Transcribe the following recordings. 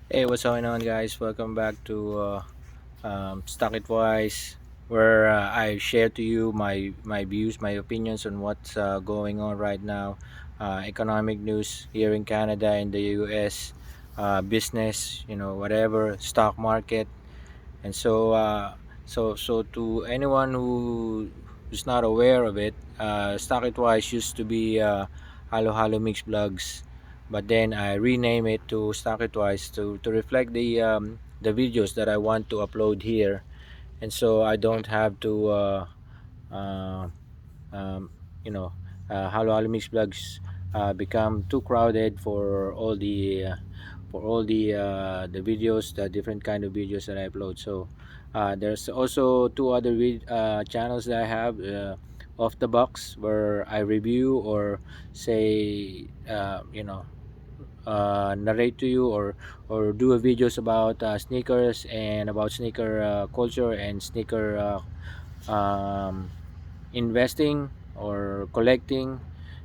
Hey, what's going on, guys? Welcome back to Stock It Wise, where I share to you my views, my opinions on what's going on right now, economic news here in Canada, in the U.S., business, whatever, stock market, and so to anyone who's not aware of it, Stock It Wise used to be Halo Halo Mix Vlogs, but then I rename it to Stock It Wise to reflect the videos that I want to upload here, and so I don't have to uh, um, you know Halo Halo Mix Vlogs become too crowded for all the videos, the different kind of videos that I upload. So there's also two other channels that I have, off the box, where I review or say, narrate to you, or do a videos about sneakers, and about sneaker culture, and sneaker investing or collecting,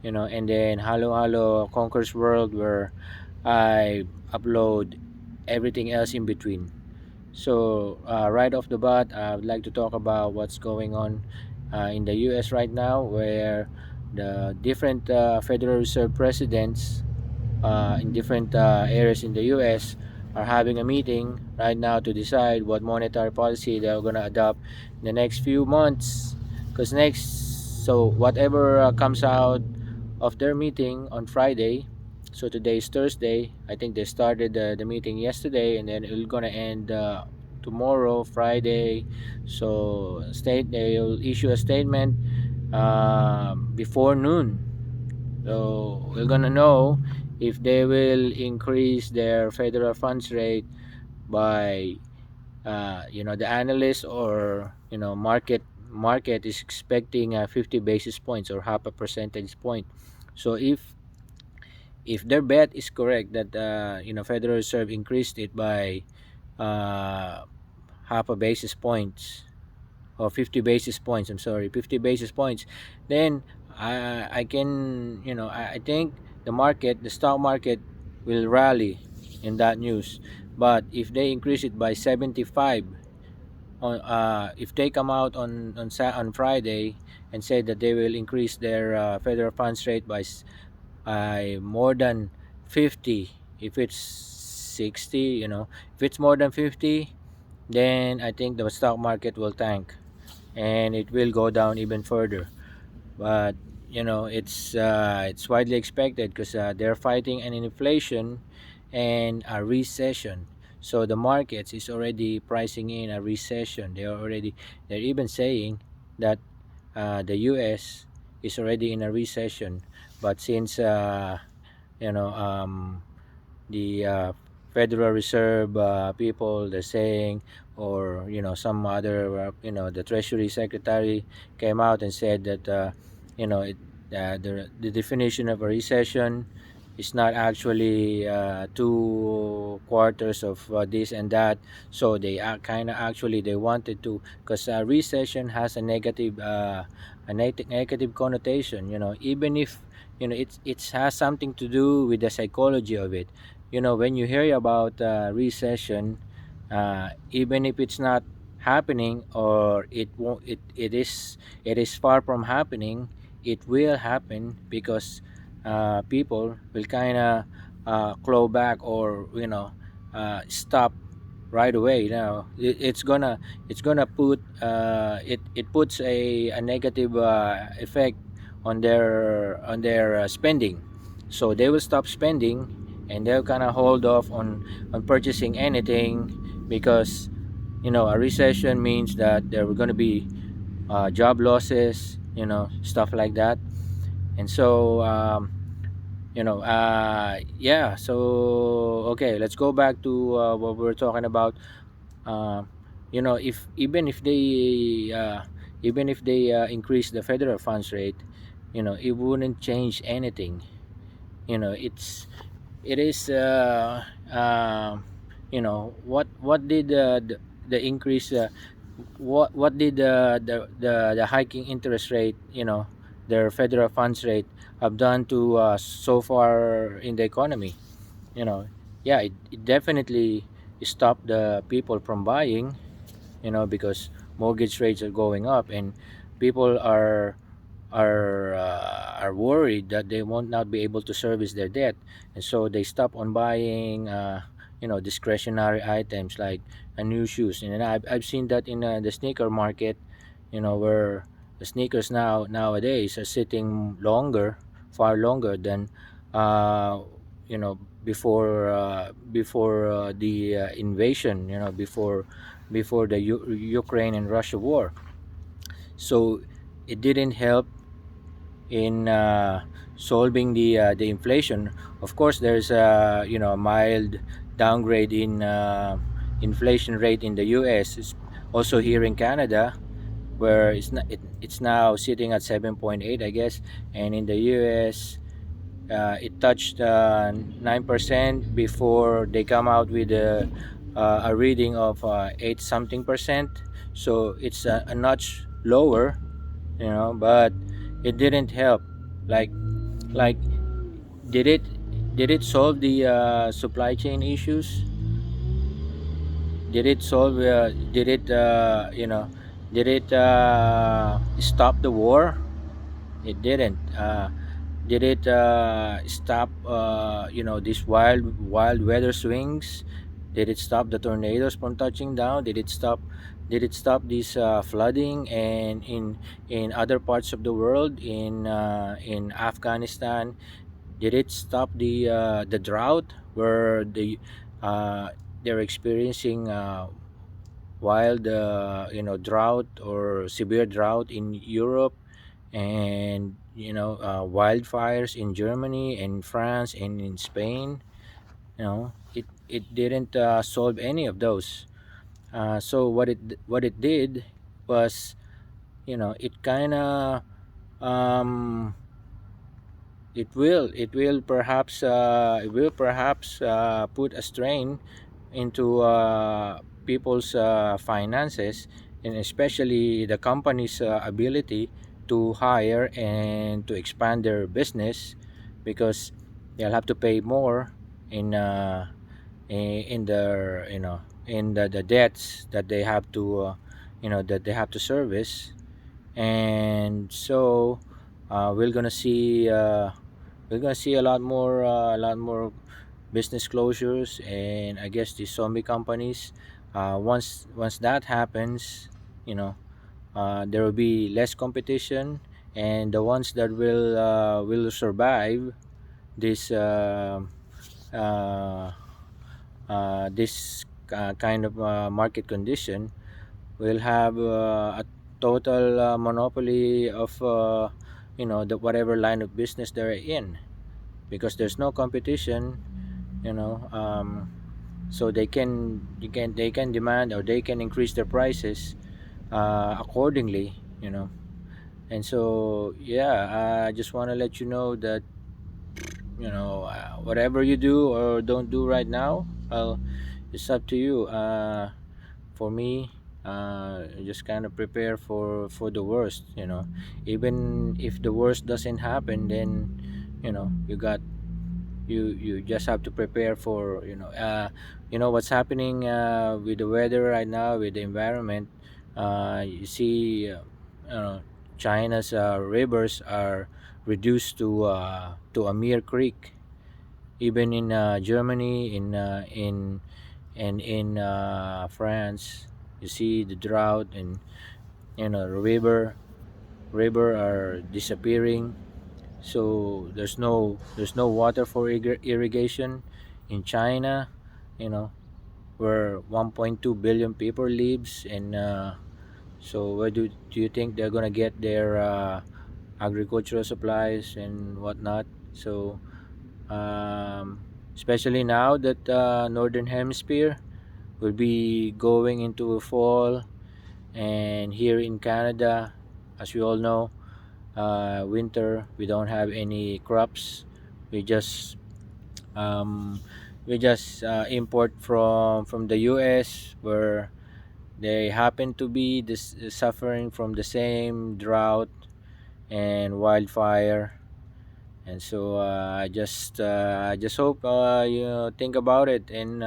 and then Halo Halo Conquers World, where I upload everything else in between. So right off the bat, I would like to talk about what's going on in the US right now, where the different Federal Reserve presidents in different areas in the US are having a meeting right now to decide what monetary policy they're going to adopt in the next few months. So whatever comes out of their meeting on Friday, so today is Thursday. I think they started the meeting yesterday, and then it's gonna end tomorrow, Friday. So they'll issue a statement before noon. So we're gonna know if they will increase their federal funds rate by, the analyst, or market is expecting 50 basis points, or half a percentage point. So if their bet is correct, that Federal Reserve increased it by uh, half a basis points, or 50 basis points, I'm sorry, 50 basis points, then I can, I think the stock market will rally in that news. But if they increase it by 75, if they come out on Friday and say that they will increase their federal funds rate by more than 50, if it's 60, if it's more than 50, then I think the stock market will tank, and it will go down even further. But it's widely expected, because they're fighting an inflation and a recession. So the markets is already pricing in a recession. They're even saying that the US is already in a recession. But since you know the Federal Reserve people, they're saying, or some other, the Treasury Secretary came out and said that, it the definition of a recession is not actually two quarters of this and that. So they kind of, actually, they wanted to, because recession has a negative connotation, even if it has something to do with the psychology of it. When you hear about recession, even if it's not happening, or it is far from happening, it will happen, because people will kind of claw back, or stop right away. It's gonna put it puts a negative effect on their spending. So they will stop spending, and they'll kind of hold off on purchasing anything, because a recession means that there were going to be job losses, stuff like that. And so yeah, so okay, let's go back to what we were talking about. uh, if even if they increase the federal funds rate, it wouldn't change anything. It is what did the increase, what did the hiking interest rate, their federal funds rate, have done to so far in the economy? you know yeah, it definitely stopped the people from buying, because mortgage rates are going up, and people are worried that they won't not be able to service their debt, and so they stop on buying discretionary items like new shoes. And then I've seen that in the sneaker market, where the sneakers nowadays are sitting longer, far longer than uh, before the invasion, before the Ukraine and Russia war. So it didn't help in solving the inflation. Of course, there's a mild downgrade in inflation rate in the U.S. It's also here in Canada, where it's now sitting at 7.8, I guess, and in the U.S. It touched 9% before they come out with a reading of 8 something percent. So it's a notch lower, but it didn't help. Like like did it solve the supply chain issues? Did it solve did it did it stop the war? It didn't. Did it stop these wild weather swings? Did it stop the tornadoes from touching down? Did it stop this flooding and in other parts of the world, in Afghanistan? Did it stop the drought, where they're experiencing wild drought or severe drought in Europe, and wildfires in Germany and France and in Spain? It didn't solve any of those. So what it did was, it kind of um, it will perhaps put a strain into people's finances, and especially the company's ability to hire and to expand their business, because they'll have to pay more in in their in the debts that they have to service. And so we're gonna see a lot more business closures, and I guess the zombie companies. Once that happens, you know, there will be less competition, and the ones that will survive this uh, kind of market condition will have a total monopoly of the whatever line of business they're in, because there's no competition. you know um, so they can demand, or they can increase their prices accordingly. And so, yeah, I just want to let you know that whatever you do or don't do right now, it's up to you. For me, just kind of prepare for the worst. Even if the worst doesn't happen, then you just have to prepare for what's happening with the weather right now, with the environment. You see, China's rivers are reduced to a mere creek. Even in Germany, in France, you see the drought, and the river are disappearing. So there's no water for irrigation in China, you know where 1.2 billion people lives. And so where do you think they're gonna get their agricultural supplies and whatnot? So especially now that northern hemisphere will be going into fall, and here in Canada, as we all know, winter, we don't have any crops. We just um, import from the US, where they happen to be suffering from the same drought and wildfire. And so I just hope you think about it, and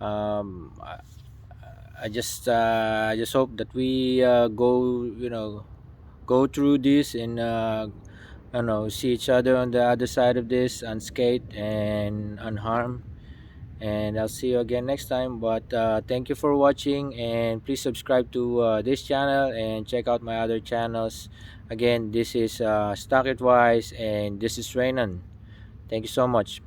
um, I, I just hope that we go, go through this, and I don't know, see each other on the other side of this unscathed and unharmed. And I'll see you again next time. But thank you for watching, and please subscribe to this channel and check out my other channels. Again, this is Stock It Wise, and this is Raynon. Thank you so much.